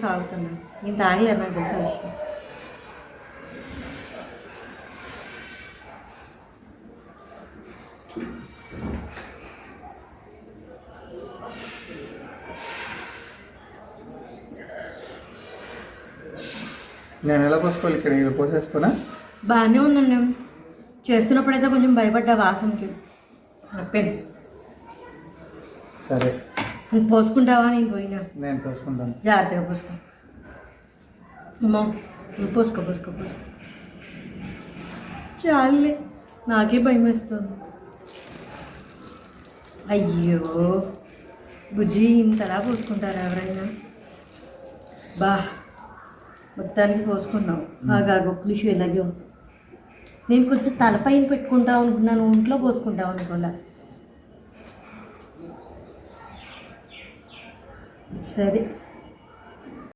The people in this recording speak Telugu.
తాగుతున్నాను. నేను తాగలేదు, నాకు తెలుసు విషయం. నేను ఎలా పోసుకోవాలి? ఇక్కడ ఇలా పోసేసుకున్నా బాగానే ఉందండి. చేస్తున్నప్పుడైతే కొంచెం భయపడ్డా వాసనకి, నొప్పింది. సరే నువ్వు పోసుకుంటావా? నేను పోయినా. నేను పోసుకుంటాను. జాగ్రత్తగా పోసుకో అమ్మా. నువ్వు పోసుకో పోసుకో పోసుకో. చాలే, నాకే భయం వేస్తుంది. అయ్యో బుజ్జి, ఇంతలా పోసుకుంటారా ఎవరైనా? బా మొత్తానికి పోసుకున్నావు. ఆగాగు పులుసు ఇలాగే. నేను కొంచెం తలపైన పెట్టుకుంటావు అనుకున్నాను, ఒంట్లో పోసుకుంటావు అనుకోలే. సరే